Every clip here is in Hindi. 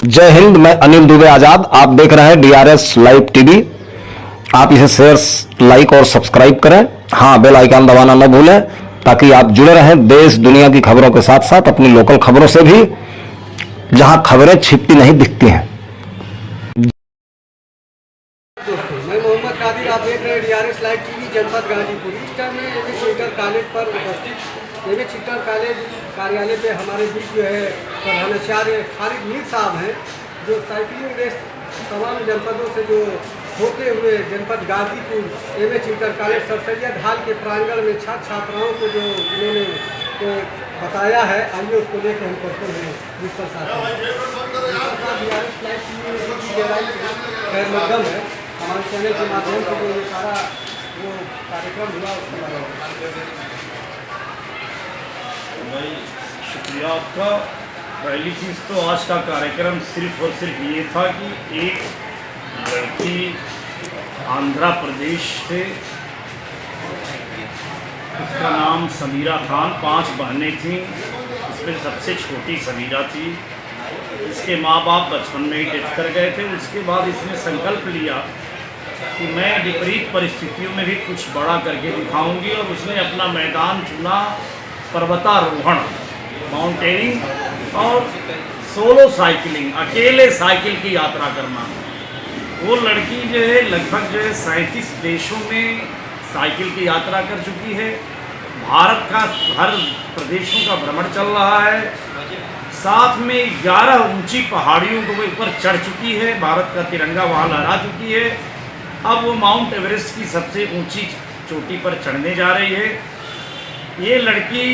जय हिंद। मैं अनिल दुबे आजाद। आप देख रहे हैं डीआरएस लाइव टीवी। आप इसे शेयर, लाइक और सब्सक्राइब करें। हाँ, बेल आइकन दबाना न भूलें ताकि आप जुड़े रहें देश दुनिया की खबरों के साथ साथ अपनी लोकल खबरों से भी, जहां खबरें छिपती नहीं दिखती हैं। मैं मोहम्मद कादिर, आप देख रहे हैं डीआरएस लाइव टीवी जनपद गाजीपुर। इस टाइम में एमएच इंटर कॉलेज पर उपस्थित एमएच इंटर कॉलेज कार्यालय पे हमारे बीच जो है प्रधानाचार्य खालिद मीर साहब हैं, जो साइकिलिंग रेस तमाम जनपदों से जो होते हुए जनपद Ghazipur MH inter college sir Syed hall के प्रांगण में छात्र छात्राओं को जो इन्होंने बताया है, आइए उसको लेकर हम करते हैं जिस पर खैर मकदम है। हमारे चैनल के माध्यम से जो ये सारा वो कार्यक्रम हुआ उसके बारे में भाई शुक्रिया आपका। पहली चीज़ तो आज का कार्यक्रम सिर्फ और सिर्फ ये था कि एक लड़की आंध्र प्रदेश से, उसका नाम समीरा खान, 5 बहनें थीं, इसमें सबसे छोटी समीरा थी। इसके माँ बाप बचपन में ही डेथ कर गए थे। उसके बाद इसने संकल्प लिया कि मैं विपरीत परिस्थितियों में भी कुछ बड़ा करके दिखाऊंगी, और उसने अपना मैदान चुना पर्वतारोहण, माउंटेनिंग और सोलो साइकिलिंग, अकेले साइकिल की यात्रा करना। वो लड़की जो है लगभग जो है 37 देशों में साइकिल की यात्रा कर चुकी है। भारत का हर प्रदेशों का भ्रमण चल रहा है। साथ में 11 ऊंची पहाड़ियों को वो ऊपर चढ़ चुकी है। भारत का तिरंगा वहाँ लहरा चुकी है। अब वो माउंट एवरेस्ट की सबसे ऊंची चोटी पर चढ़ने जा रही है। ये लड़की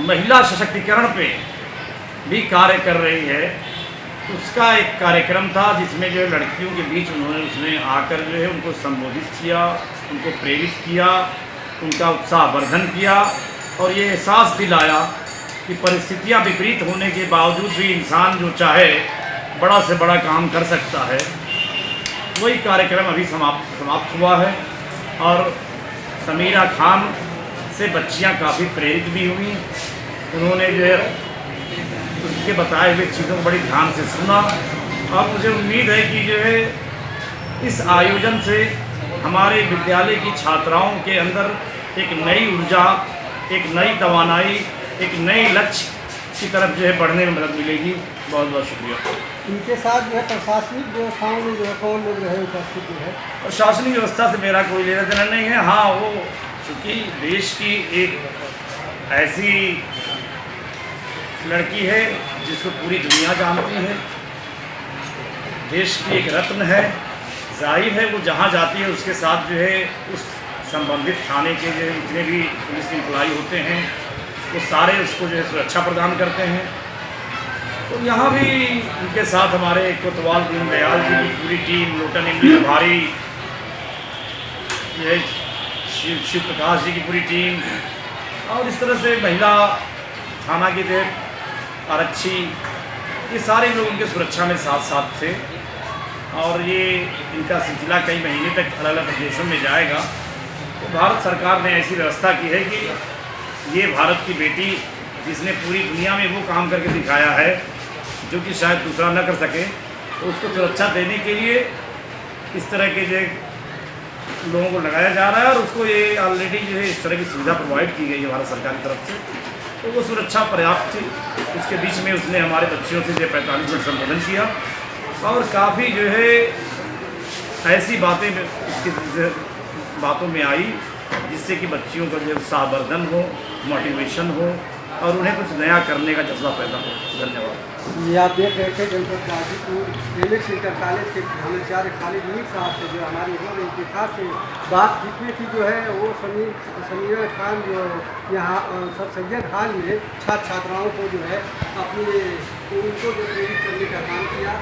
महिला सशक्तिकरण पे भी कार्य कर रही है। उसका एक कार्यक्रम था जिसमें जो है लड़कियों के बीच उसने आकर जो है उनको संबोधित किया, उनको प्रेरित किया, उनका उत्साहवर्धन किया और ये एहसास दिलाया कि परिस्थितियां विपरीत होने के बावजूद भी इंसान जो चाहे बड़ा से बड़ा काम कर सकता है। वही कार्यक्रम अभी समाप्त हुआ है और समीरा खान से बच्चियां काफ़ी प्रेरित भी हुई। उन्होंने जो है उसके बताए हुए चीज़ों को बड़ी ध्यान से सुना और मुझे उम्मीद है कि जो है इस आयोजन से हमारे विद्यालय की छात्राओं के अंदर एक नई ऊर्जा, एक नई तवानाई, एक नई लक्ष्य की तरफ जो है बढ़ने में मदद मिलेगी। बहुत बहुत शुक्रिया। इनके साथ जो है प्रशासनिक व्यवस्थाओं में जो है कौन लोग रहे उपस्थित है? प्रशासनिक व्यवस्था से मेरा कोई लेना देना नहीं है। हाँ, वो चूँकि देश की एक ऐसी लड़की है जिसको पूरी दुनिया जानती है, देश की एक रत्न है, जाहिर है वो जहाँ जाती है उसके साथ जो है उस संबंधित थाने के जो जितने भी पुलिस एम्प्लॉई होते हैं वो सारे उसको जो है सुरक्षा प्रदान करते हैं। तो यहाँ भी उनके साथ हमारे कोतवाल दीनदयाल जी की पूरी टीम, लोटन इमली प्रभारी, ये शिव प्रकाश जी की पूरी टीम और इस तरह से महिला थाना की जो आरक्षी, ये सारे लोग उनके सुरक्षा में साथ साथ थे। और ये इनका सिलसिला कई महीने तक अलग अलग प्रदेशों में जाएगा। तो भारत सरकार ने ऐसी व्यवस्था की है कि ये भारत की बेटी जिसने पूरी दुनिया में वो काम करके दिखाया है जो कि शायद दूसरा न कर सके, तो उसको सुरक्षा देने के लिए इस तरह के जो लोगों को लगाया जा रहा है और उसको ये ऑलरेडी जो है इस तरह की सुविधा प्रोवाइड की गई है भारत सरकार की तरफ से। तो वो सुरक्षा पर्याप्त थी। उसके बीच में उसने हमारे बच्चियों से जो 45 मिनट संबोधन किया और काफ़ी जो है ऐसी बातें इसकी बातों में आई जिससे कि बच्चियों का जो उत्साहवर्धन हो, मोटिवेशन हो और उन्हें कुछ नया करने का जज्बा पैदा हो। धन्यवाद। ये आप देख रहे थे जनपद गाजीपुर एमएच इंटर कॉलेज के प्रधानाचार्य खालिद मीर साहब से जो हमारी उन्होंने इनके खास से बात जिसमें की जो है वो समीरा खान जो यहाँ सर सैयद हाल में छात्र छात्राओं को जो है अपनी उनको जो प्रेरित करने का काम किया।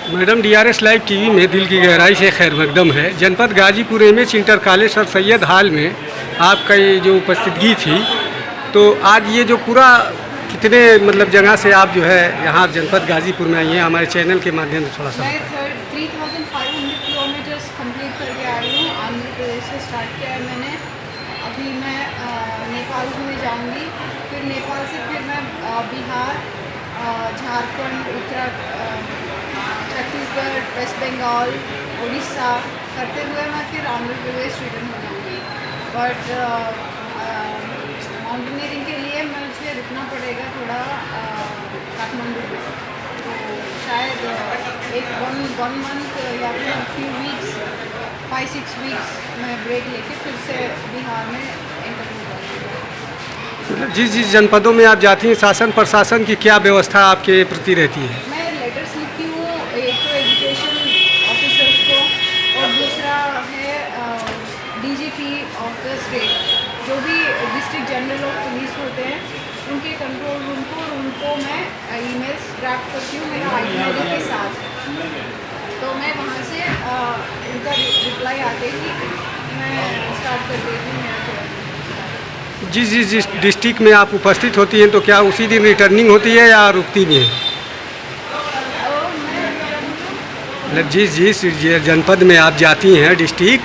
मैडम, डीआरएस लाइव टीवी में दिल की गहराई से खैर मकदम है। जनपद Ghazipur MH inter college sir Syed hall में आपका ये जो उपस्थिति थी, तो आज ये जो पूरा कितने मतलब जगह से आप जो है यहाँ जनपद गाजीपुर में आई हैं, हमारे चैनल के माध्यम से थोड़ा सा। मैं 3500 किलोमीटर्स कंप्लीट करके आ रही हूँ। आंध्र प्रदेश से स्टार्ट किया है मैंने। झारखंड, छत्तीसगढ़, वेस्ट बंगाल, उड़ीसा करते हुए मैं फिर आंध्र प्रदेश रिटर्न हो जाऊँगी। बट माउंटेनियरिंग के लिए मुझे रुकना पड़ेगा थोड़ा काठमांडू में, तो शायद एक वन मंथ या फिर फ्यू वीक्स 5-6 वीक्स मैं ब्रेक लेके फिर से बिहार में एंटर हो जाऊँगी। जिस जिस जनपदों में आप जाती हैं, शासन प्रशासन की क्या व्यवस्था आपके प्रति रहती है? मैं लेटर्स लिखती हूँ, एक तो एजुकेशन ऑफिसर्स को और दूसरा है डीजीपी ऑफ द स्टेट, जो भी डिस्ट्रिक्ट जनरल ऑफ पुलिस होते हैं उनके कंट्रोल रूम को, और उनको मैं ईमेल्स ड्राफ्ट करती हूँ मेरा आइटनरी के साथ। तो मैं वहाँ से उनका रिप्लाई आते ही मैं स्टार्ट कर देती हूँ मेरा जर्नी। जिस डिस्ट्रिक्ट में आप उपस्थित होती हैं तो क्या उसी दिन रिटर्निंग होती है या रुकती भी है? मतलब जिस जनपद में आप जाती हैं डिस्ट्रिक्ट,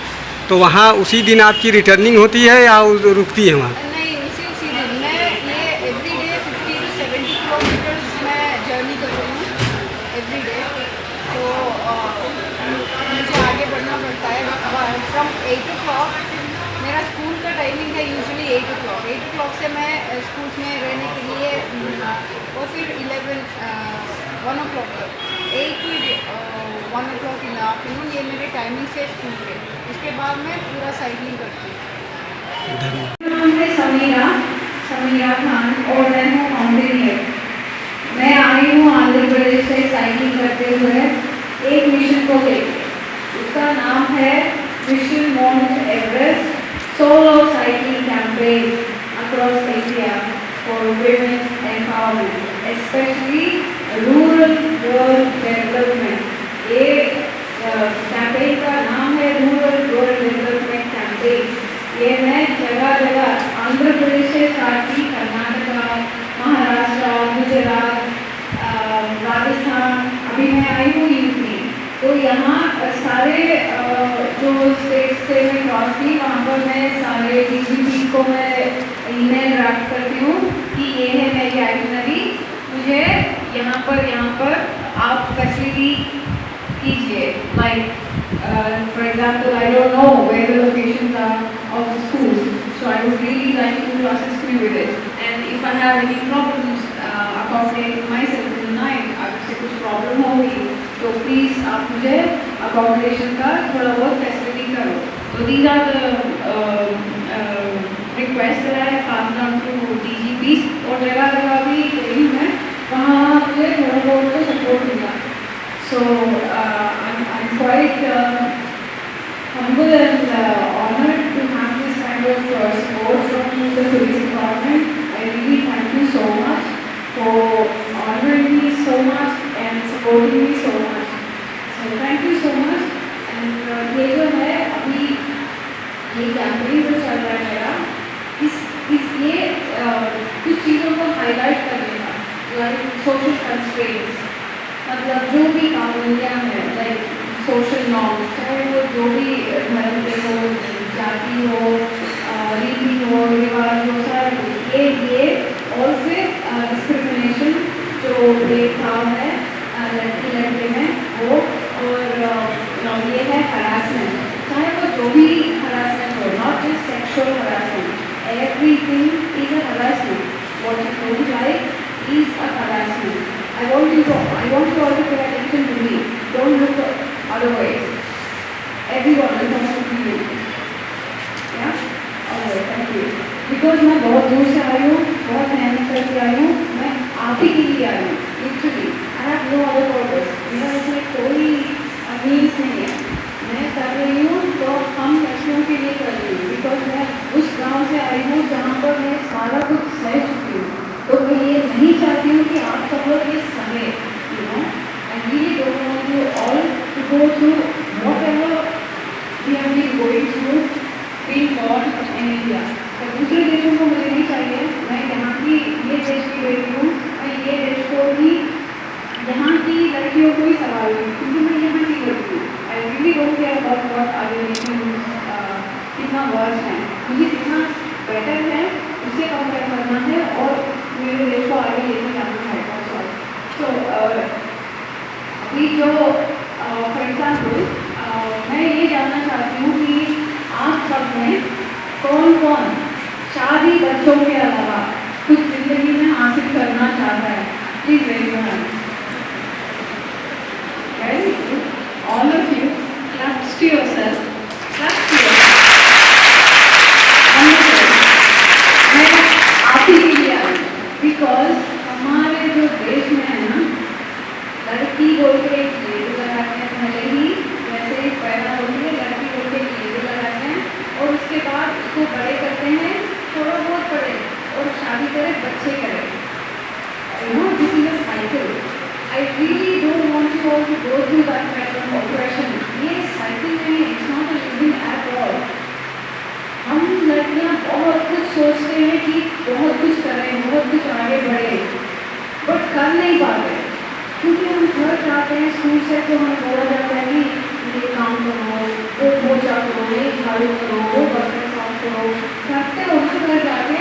तो वहाँ उसी दिन आपकी रिटर्निंग होती है या रुकती है वहाँ? नहीं, उसी दिन मैं ये एवरी डे 50 to 70 किलोमीटर्स मैं जर्नी कर रही हूँ एवरी डे। तो मुझे आगे बढ़ना पड़ता है। फ्रॉम 8 o'clock मेरा स्कूल का टाइमिंग है, यूजुअली 8 o'clock। 8 o'clock से मैं स्कूल में रहने के लिए और फिर 1 o'clock तक 8 to 1 o'clock in the afternoon, ये मेरे टाइमिंग से स्कूल के। उसके बाद मैं पूरा साइकिलिंग करती हूँ। नाम है समीरा खान और मैं हूँ माउंटेनियर। मैं आई हूँ आंध्र प्रदेश से साइकिलिंग करते हुए एक मिशन को लेकर। उसका नाम है mission mount Everest solo cycling campaign across India for women empowerment, specially rural girl development. ये कैंपेन का नाम है रूरल गर्ल डेवलपमेंट कैंपेन। ये मैं जगह जगह आंध्र प्रदेश से स्टार्ट की, कर्नाटका, महाराष्ट्र, गुजरात, राजस्थान, अभी मैं आई हूँ यूपी। तो यहाँ सारे जो स्टेट से मैं क्रॉस की, वहाँ पर मैं सारे डीजीपी को मैं ईमेल ड्राफ्ट करती हूँ कि ये है मेरी आइटनरी, मुझे यहाँ पर आप फैसिलिटी कीजिए। Like for example, I don't know where the locations are of the schools, so I would really like you to assist me with it. And if I have any problems accommodating myself in the night, आपसे कुछ प्रॉब्लम होगी तो प्लीज़ आप मुझे accommodation का थोड़ा बहुत फैसिलिटी करो। तो these are the requests that I have passed on to DGPs, और जगह जगह भी गई मैं, वहाँ मुझे थोड़ा बहुत तो सपोर्ट मिला। So I'm quite humble and honored to have this kind of support from the police department. I really thank you so much for honoring me so much and supporting me so much. So thank you so much. And ये जो है अभी ये कैंपेन जो चल रहा है मेरा, ये कुछ चीज़ों को हाईलाइट करने का, like social constraints, मतलब जो भी कानूनियाँ हैं, लाइक सोशल नॉर्म्स, चाहे वो जो भी धर्म के हो, जाति हो, रीति हो, रिवाज हो, सारे ये और फिर डिस्क्रिमिनेशन जो भेदभाव है लड़की लड़के में वो, और ये है हरासमेंट, चाहे वो जो भी हरासमेंट हो, not just sexual harassment, everything is a harassment, what you don't like is a harassment. I want you all to pay attention to me. Don't look other ways. Everyone is supposed to be you. Yeah? Alright, thank you. Because मैं बहुत दूर से आई हूँ, बहुत मेहनत करके आई हूँ, मैं आप ही के लिए आई हूँ. Literally, I have no other purpose. मेरा इसमें कोई मीन्स नहीं है. मैं कर रही हूँ तो हम बच्चों के लिए कर रही हूँ. Because मैं उस गांव से आई हूँ जहाँ पर मैं सारा कुछ सह चुकी हूँ. तो मैं ये नहीं चाहती हूँ कि आप सब लोग ये सहे, you know, I really don't want you all to go through whatever we have been going through being born in India. तो दूसरे देशों को मुझे नहीं चाहिए, मैं यहाँ की ये देश की बेटी हूँ, मैं ये देश को भी, यहाँ की लड़कियों को ही सवाल हूँ, क्योंकि मैं यहाँ की लड़की हूँ। I really don't care about what other nations कितना वर्ष है, मुझे कितना बेटर है उससे कंपेयर करना है और मेरे देश को आगे लेकर जाना है। अभी जो फॉर एग्जाम्पल मैं ये जानना चाहती हूँ कि आप सब में कौन कौन शादी बच्चों के अलावा कुछ जिंदगी में हासिल करना चाहता है? Please raise your hand. Very good, all of you claps to yourself, claps to yourself. मैं आप ही के लिए आई बिकॉज हमारे जो देश में है ना, लड़की बोल के एक लेबल लगाते हैं, भले ही वैसे पैदा होती है लड़की बोल के एक लेबल लगाते हैं और उसके बाद उसको बड़े करते हैं, थोड़ा बहुत पढ़े और शादी करे, बच्चे करे। You know this is a cycle. I really don't want you all to go through that kind of operation. ये साइकिल नहीं है, it's not a living at all. हम लड़कियां बहुत कुछ सोचते हैं कि बहुत कुछ करें, बहुत कुछ आगे बढ़े, बट कर नहीं पाते क्योंकि हम घर जाते हैं स्कूल से तो हमें बोला जाता है कि ये काम करो, वो पोछा करो, ये झाड़ू करो, वो बर्तन साफ करो। करते हो ना घर जाके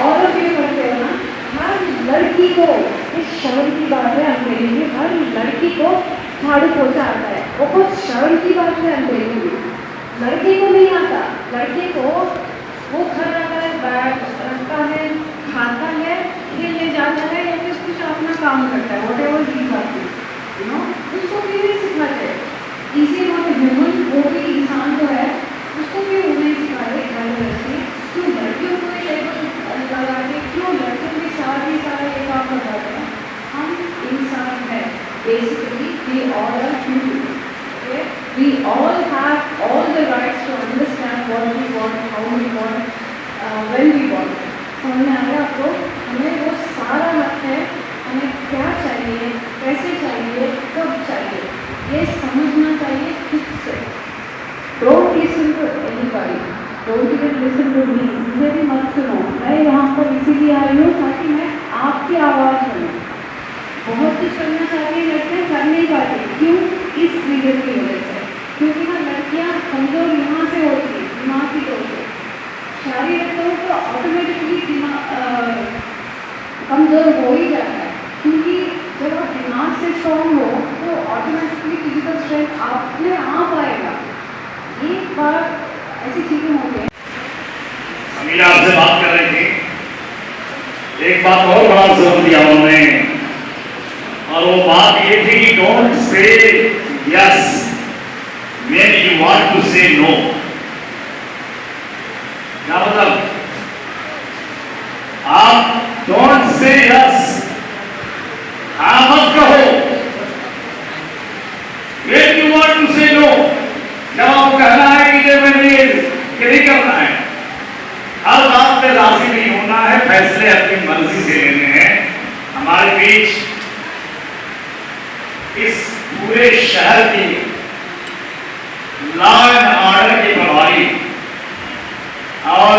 और भी करते हो ना। हर लड़की को, इस शर्म की बात है अंधेरी में, हर लड़की को झाड़ू पोछा आता है। बहुत शर्म की बात है अंधेरी में, लड़के को नहीं आता। लड़के को वो घर आता है, बैग रखता है, खाता है, खेलने जाता है या फिर कुछ अपना काम करता है, वॉट एवर ही करती है, यू नो। उसको भी नहीं सिखाते इसी नॉट ह्यूमन, वो भी इंसान तो है, उसको भी वो नहीं सिखाते घर में रहते। क्यों लड़कियों को लेबल लगा के, क्यों लड़कियों के साथ ही सारा ये काम बताते हैं? हम इंसान है basically, we all are human. We all have all the rights to understand what we want, how we want, when we want. समझ में आ रहा है आपको? हमें वो सारा हक है, हमें क्या चाहिए, कैसे चाहिए, कब चाहिए, ये समझना चाहिए खुद से। Don't listen to anybody. Don't even listen to me. मुझे भी मत सुनो। मैं यहाँ पर इसीलिए आई हूँ ताकि मैं आपकी आवाज़ सुनूँ। बहुत कुछ करना चाहिए, लड़कियाँ कर नहीं पाती। क्यों? इस रीजन की वजह से, क्योंकि ना लड़कियाँ कमज़ोर यहाँ से होती है, दिमाग की तौर से। शारीरिक तौर पर ऑटोमेटिकली कमज़ोर हो ही जाता है, क्योंकि जब आप दिमाग से स्ट्रॉन्ग हो तो ऑटोमेटिकली फिजिकल स्ट्रेंथ अपने आप आएगा। ये बात ऐसी चीज़ें होती हैं। अमीला आपसे बात कर रही थी, एक बात और बड़ा जोर दिया उन्होंने, और वो बात ये थी कि don't say yes when you want to say no। क्या मतलब? आप डोंट से यस, हाँ मत कहो। when you want to say no, जब आपको कहना है कि ये मैंने ये नहीं करना है, हर बात पे राजी नहीं होना है, फैसले अपनी मर्जी से लेने हैं। हमारे बीच इस पूरे शहर की लॉ एंड ऑर्डर के प्रभारी और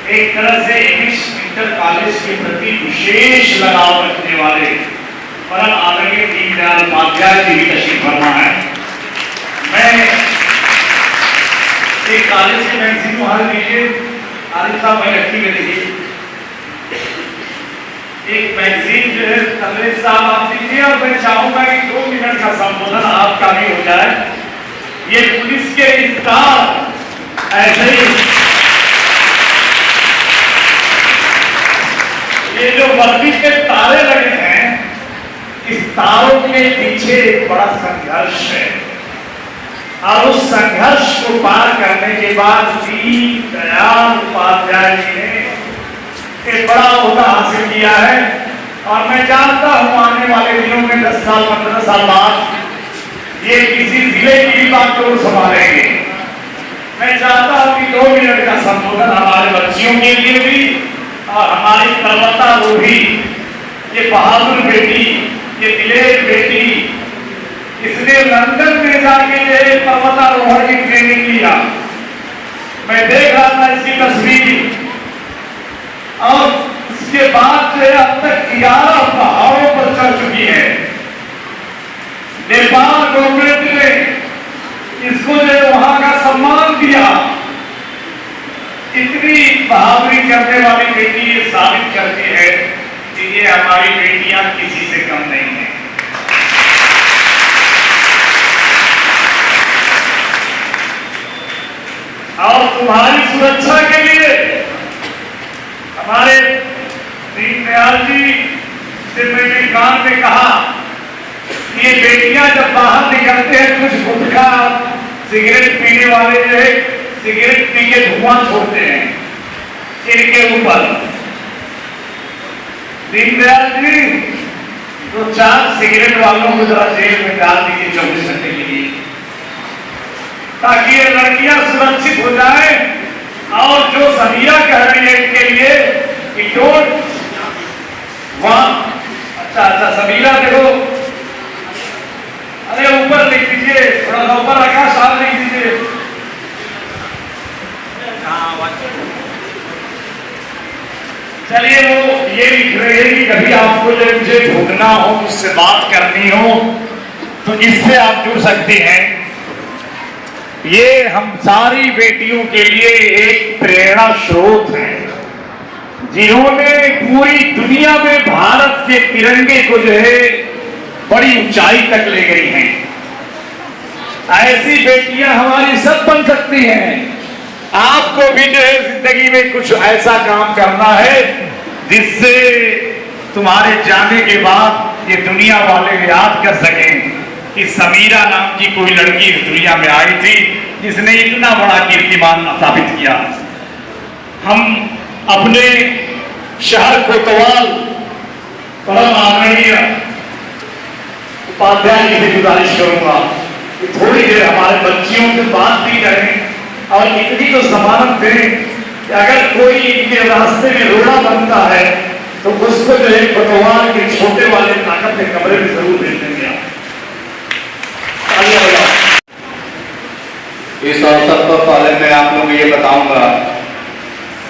एक तरह से इंटर कॉलेज के प्रति विशेष लगाव रखने वाले परम आदरणीय दीनदयाल उपाध्याय जी की तशरीफ फरमा है। मैं एक कॉलेज के मैगजीन को हाल दीजिए, आरिफ साहब वही रखी हुई देखिए, एक मैगजीन जो है तबरेज साहब आप दीजिए, और मैं चाहूंगा कि 2 मिनट का संबोधन आपका भी हो जाए। ये पुलिस के इंतजार ऐसे ही, ये जो वर्दी के तारे लगे हैं, इस तारों के पीछे एक बड़ा संघर्ष है, और उस संघर्ष को पार करने के बाद दीनदयाल उपाध्याय जी ने एक बड़ा ओहदा हासिल किया है। और मैं जानता हूं आने वाले दिनों में 10 साल 15 साल बाद ये किसी जिले की भी बात को संभालेंगे। मैं चाहता हूं कि 2 मिनट का संबोधन हमारे बच्चियों के लिए भी और हमारी पर्वतारोही, ये बहादुर बेटी, ये दिलेर बेटी, इसने लंदन में जाके जो पर्वतारोहण की ट्रेनिंग लिया, मैं देख रहा था इसकी तस्वीर, और इसके बाद जो है अब तक 11 पहाड़ों पर चढ़ चुकी है। नेपाल गवर्नमेंट ने इसको जो है वहां का सम्मान दिया। इतनी बहादुरी करने वाली बेटी ये साबित करती है कि ये हमारी बेटियां किसी से कम नहीं है। सुरक्षा के लिए हमारे दीनदयाल जी से मैंने कान में कहा कि ये बेटियां जब बाहर निकलते हैं कुछ गुटखा सिगरेट पीने वाले जो है सिगरेट पी के धुआं छोड़ते हैं इनके ऊपर। दीनदयाल जी तो 4 सिगरेट वालों को जरा जेल में डाल दीजिए 24 घंटे के लिए, ताकि ये लड़कियां सुरक्षित हो जाए। और जो समीरा कह रही है इनके लिए कि डोंट वहां, अच्छा समीरा देखो, अरे ऊपर लिख दीजिए, थोड़ा सा ऊपर आकाश साफ लिख दीजिए। चलिए वो ये लिख रहे हैं कि कभी आपको जब मुझे ढूंढना हो, मुझसे बात करनी हो, तो इससे आप जुड़ सकते हैं। ये हम सारी बेटियों के लिए एक प्रेरणा स्रोत है, जिन्होंने पूरी दुनिया में भारत के तिरंगे को जो है बड़ी ऊंचाई तक ले गई हैं। ऐसी बेटियां हमारी सब बन सकती हैं। आपको भी जो है जिंदगी में कुछ ऐसा काम करना है जिससे तुम्हारे जाने के बाद ये दुनिया वाले याद कर सकें कि समीरा नाम की कोई लड़की इस दुनिया में आई थी जिसने इतना बड़ा कीर्तिमान स्थापित किया। हम अपने शहर कोतवाल परम आदरणीय उपाध्याय जी से गुजारिश करूंगा कि थोड़ी देर हमारे बच्चियों से बात भी करें और इतनी तो जमानत दें कि अगर कोई इनके रास्ते में रोड़ा बनता है तो उसको जो है कोतवाल के छोटे वाले ताकत के कमरे में जरूर भेज देंगे। इस अवसर पर पहले मैं आप लोगों को ये बताऊंगा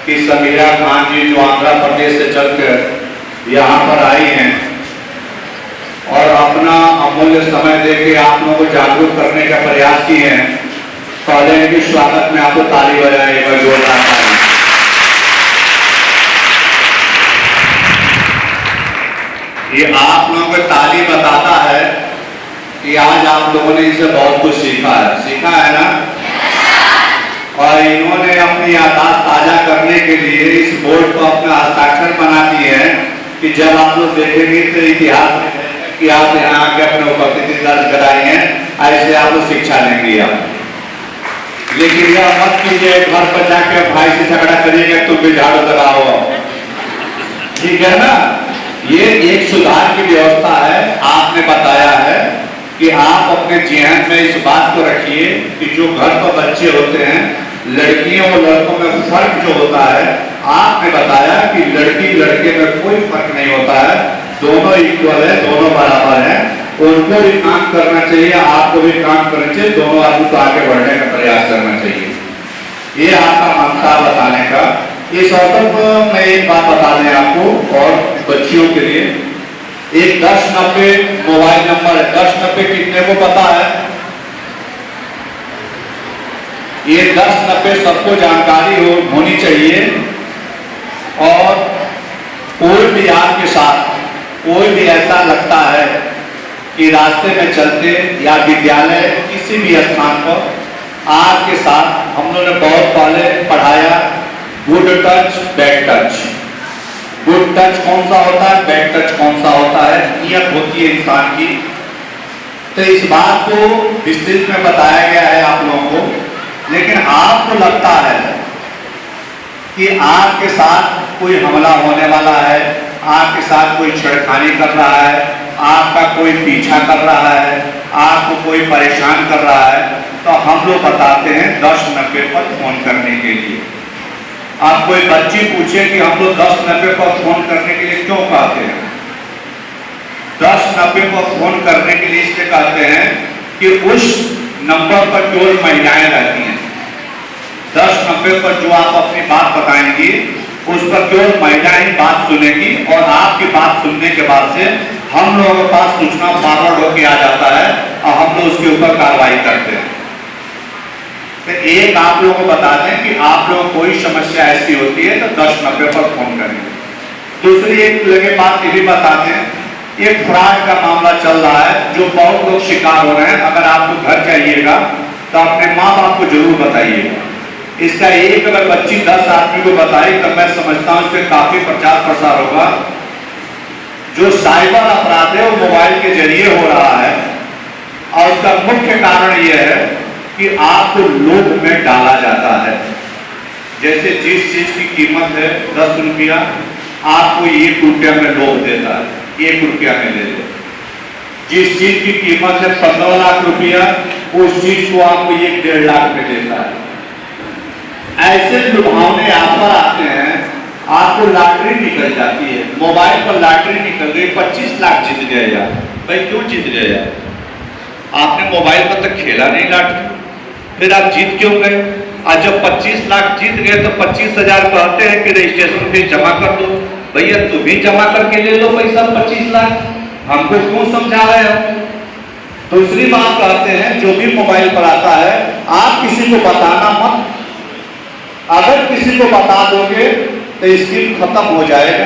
कि समीरा खान जी जो आंध्र प्रदेश से चलकर यहाँ पर आई हैं और अपना अमूल्य समय देके आप लोगों को जागरूक करने का प्रयास किए हैं, पहले इनके स्वागत में आपको ताली बजाएं, एक बार जोरदार ताली। ये आप लोगों को ताली बताता है कि आज आप लोगों ने इनसे बहुत कुछ सीखा है ना। और इन्होंने अपनी यादाश्त ताजा करने के लिए इस बोर्ड को अपना हस्ताक्षर बना दिए हैं कि जब आप लोग देखेंगे तो इतिहास में कि आप यहाँ आके अपने उपस्थिति दर्ज कराई हैं, ऐसे आप लोग शिक्षा लेंगे। आप लेकिन यह मत कीजिए घर पर जाकर भाई से झगड़ा करिएगा तुम भी झाड़ू लगाओ, ठीक है ना। ये एक सुधार की व्यवस्था है। आपने बताया है कि आप अपने जहन में इस बात को रखिए कि जो घर पर बच्चे होते हैं, लड़कियों और लड़कों में फर्क जो होता है, आपने बताया कि लड़की लड़के में कोई फर्क नहीं होता है, दोनों इक्वल है, दोनों बराबर हैं। उनको भी काम करना चाहिए, आपको भी काम करना चाहिए, दोनों आदमी को आगे बढ़ने का प्रयास करना चाहिए। ये आपका मंशा बताने का। इस अवसर पर मैं एक बात बता दें आपको और बच्चियों के लिए, एक 1090 मोबाइल नंबर है। 1090 कितने को पता है? ये 1090 सबको जानकारी होनी चाहिए। और कोई भी आपके साथ कोई भी ऐसा लगता है कि रास्ते में चलते या विद्यालय किसी भी स्थान पर आपके साथ, हम लोगों ने बहुत पहले पढ़ाया good touch bad touch. Good touch कौन सा होता है, बैड टच कौन सा होता है, नियत होती है इंसान की। तो इस बात को विस्तृत में बताया गया है आप लोगों को। लेकिन आपको लगता है कि आपके साथ कोई हमला होने वाला है, आपके साथ कोई छेड़खानी कर रहा है, आपका कोई पीछा कर रहा है, आपको कोई परेशान कर रहा है, तो हम लोग बताते हैं 1090 पर फोन करने के लिए। आप कोई बच्ची पूछे कि हम लोग 1090 पर फोन करने के लिए क्यों कहते हैं? 1090 पर फोन करने के लिए इसलिए कहते हैं कि उस नंबर पर केवल महिलाएं रहती हैं। 1090 पर जो आप अपनी बात बताएंगी उस पर केवल महिलाएं ही बात सुनेगी और आपकी बात सुनने के बाद से हम लोगों के पास सूचना फॉरवर्ड होकर आ जाता है और हम लोग उसके ऊपर कार्रवाई करते हैं। तो एक आप लोगों को बता दें कि आप लोगों को कोई समस्या ऐसी होती है तो 1090 पर फोन करें। दूसरी एक लगे बात ये भी बता दें, एक फ्रॉड का मामला चल रहा है जो बहुत लोग शिकार हो रहे हैं। अगर आपको घर जाइएगा तो अपने माँ बाप को जरूर बताइएगा इसका एक अगर बच्ची 10 आदमी को बताई तो मैं समझता हूं इससे काफी प्रचार प्रसार होगा। जो साइबर अपराध है वो मोबाइल के जरिए हो रहा है और उसका मुख्य कारण यह है कि आपको लोभ में डाला जाता है। जैसे जिस चीज की कीमत है 10 रुपया, आपको 1 रुपया में लोभ देता है, 1 रुपया में ले लो। जिस चीज की कीमत है 15 लाख रुपया, उस चीज को आपको 1-1.5 लाख में देता है। ऐसे लुभावने ऑफर आते हैं, आपको लॉटरी निकल जाती है, मोबाइल पर लॉटरी निकल गई, 25 लाख जीत गए यार। भाई क्यों जीत गए यार? आपने मोबाइल पर तक खेला नहीं लॉटरी, फिर आप जीत क्यों गए? आज जब 25 लाख जीत गए तो 25,000 कहते हैं कि रजिस्ट्रेशन फीस जमा कर दो। भैया तुम ही जमा करके ले लो पैसा 25 लाख, हमको क्यों समझा रहे हो? दूसरी बात कहते हैं जो भी मोबाइल पर आता है आप किसी को बताना मत। अगर किसी को बता दोगे तो स्कीम खत्म हो जाएगा।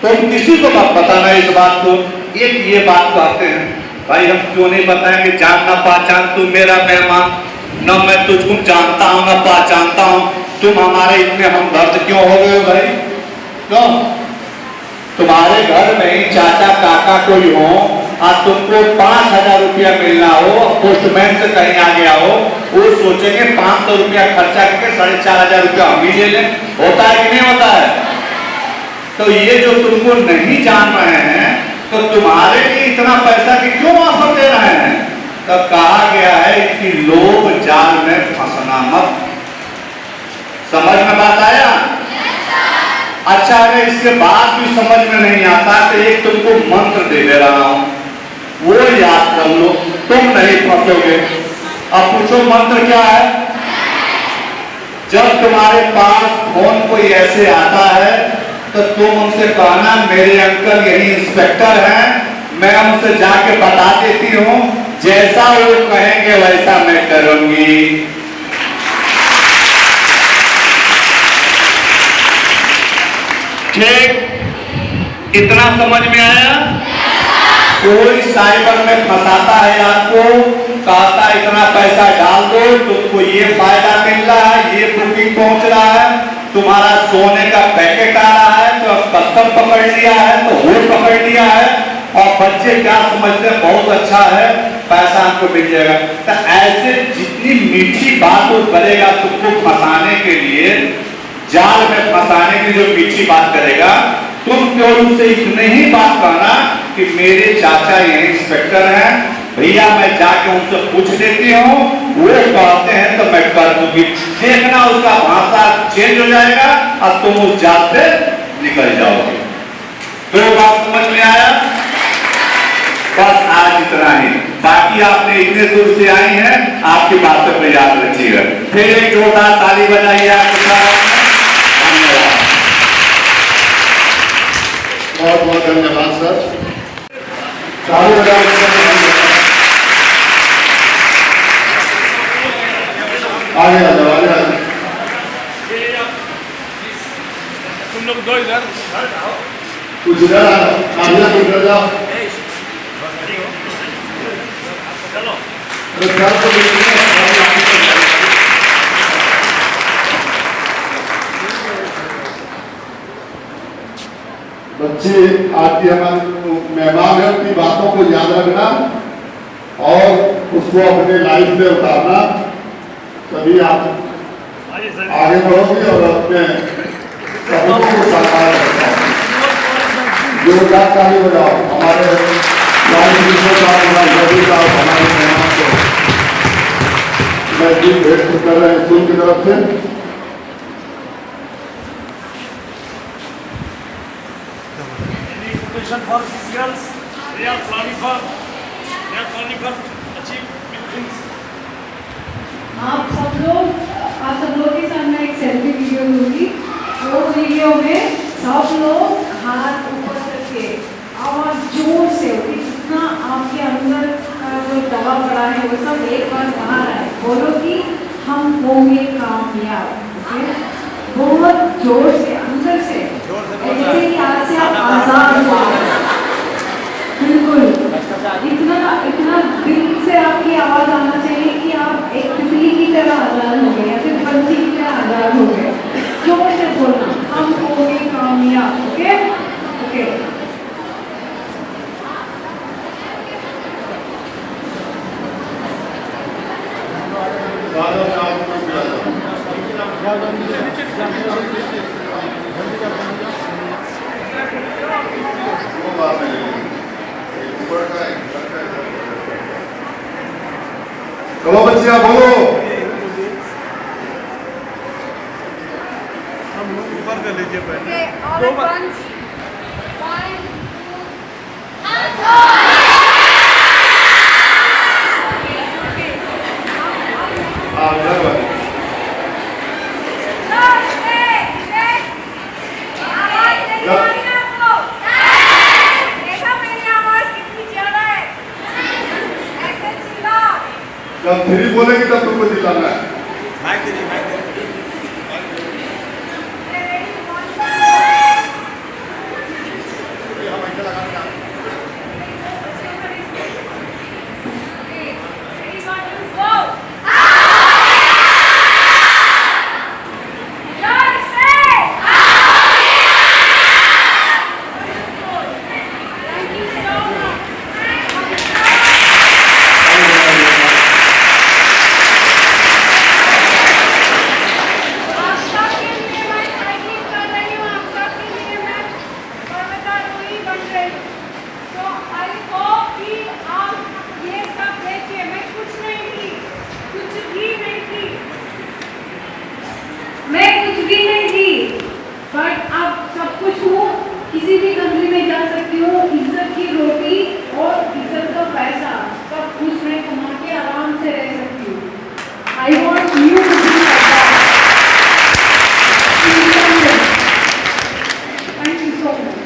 तुम किसी को मत बताना इस बात को। एक ये बात कहते हैं, भाई हम क्यों नहीं बताएंगे, जान ना पहचान तू मेरा मेहमान, न मैं तुझको जानता हूं न पहचानता हूं, तुम हमारे इतने हमदर्द क्यों हो गए हो भाई? क्यों? तुम्हारे घर में ही चाचा काका कोई हो और तुमको 5,000 रुपया मिलना हो, पोस्टमैन से कहीं आ गया हो, वो सोचेंगे 500 रुपया खर्चा करके 4,500 रुपया हम ही ले लें। होता है कि नहीं होता है? तो ये जो तुमको नहीं जान रहे हैं तो तुम्हारे लिए इतना पैसा की क्यों ऑफर दे रहे हैं? तो कहा गया है कि लोभ जाल में फंसना मत। समझ में बात आया? अच्छा अगर इसके बाद भी समझ में नहीं आता तो एक तुमको मंत्र दे दे रहा हूं, वो याद कर लो, तुम नहीं फंसोगे। अब पूछो मंत्र क्या है? जब तुम्हारे पास फोन कोई ऐसे आता है तो तुम उनसे कहना मेरे अंकल यही इंस्पेक्टर हैं, मैं उनसे जाके बता देती हूं, जैसा वो कहेंगे वैसा मैं करूंगी। ठीक, इतना समझ में आया? कोई साइबर में फंसाता है आपको, कहता है इतना पैसा डाल दो, तुमको ये फायदा मिल रहा है, ये बुकिंग पहुंच रहा है, तुम्हारा सोने का पैकेट आ रहा है, तो कस्टम पकड़ लिया है, तो वो पकड़ लिया है। और बच्चे क्या समझते हैं, बहुत अच्छा है, पैसा हमको मिल जाएगा। तो ऐसे जितनी मीठी बात वो करेगा तुमको फंसाने के लिए, जाल में फंसाने की जो मीठी बात करेगा, तुम केवल उससे इतनी ही बात कहना कि मेरे चाचा ये इंस्पेक्टर हैं, भैया मैं जाके उनसे पूछ लेती हूँ, वो कहते हैं तो मैं कर दूंगी। देखना उसका भाषा चेंज हो जाएगा और तुम उस जाल से निकल जाओगे। तो बात समझ में आया? बस आज इतना ही, बाकी आपने इतने दूर से आई हैं, आपकी बातों को याद रखिएगा। फिर एक जोरदार ताली बजाइए आपके साथ। बहुत बहुत धन्यवाद सर। आगे आ जाओ, आगे आ जाओ। तुम लोग दो इधर कुछ इधर आ जाओ, काबिला को इधर जाओ। चलो बच्चे आपकी हमारे मेहमान है, उनकी बातों को याद रखना और उसको अपने लाइफ में उतारना, तभी आप आगे बढ़ोगे और अपने सपनों को साकार कर पाओगे। जोरदार ताली बजाओ हमारे हमारे मेहमान को। मैं भी भेंट कर रहे हैं स्कूल की तरफ से। for these girls, they are planning for achieve big things. आप सब लोग के साथ मैं एक सेल्फी वीडियो दूंगी। वो वीडियो में सब लोग हाथ ऊपर करके आवाज जोर से, जितना आपके अंदर का जो दवा पड़ा है वो सब एक बार बाहर आए, बोलो कि हम होंगे कामयाब। बहुत जोर से अंदर से, ऐसे ही आज से आप आजाद हो। बिल्कुल इतना दिल से आपकी आवाज आना चाहिए कि आप एक तितली की तरह आजाद हो गए। वो बात नहीं है। ऊपर का है, ऊपर का है। चलो बच्चियां बोलो। Okay, all at once. 1, 2, हाँ इधर वाले। जब थ्री बोलेगी तब तुमको चिल्लाना है। मैं कुछ भी नहीं थी, बट अब सब कुछ हूँ। किसी भी कंट्री में जा सकती हूँ। इज्जत की रोटी और इज्जत का पैसा सब कुछ मैं कमा के आराम से रह सकती हूँ। I want you to be thank you so much.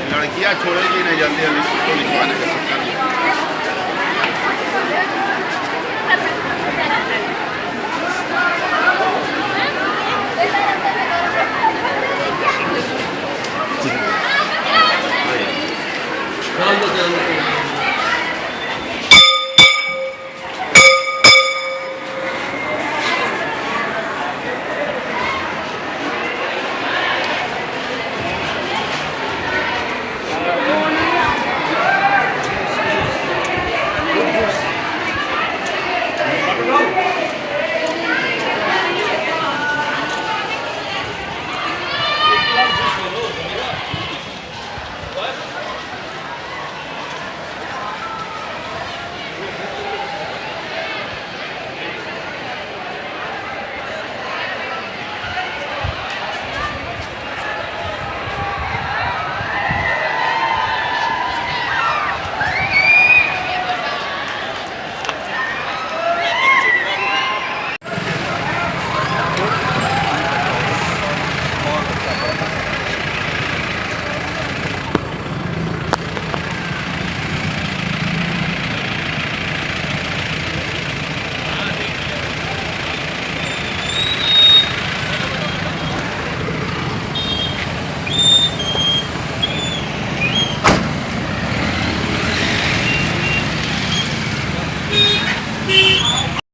लड़कियां छोड़ेगी नहीं जल्दी जल्दी उसको लिखवाने का चक्कर में।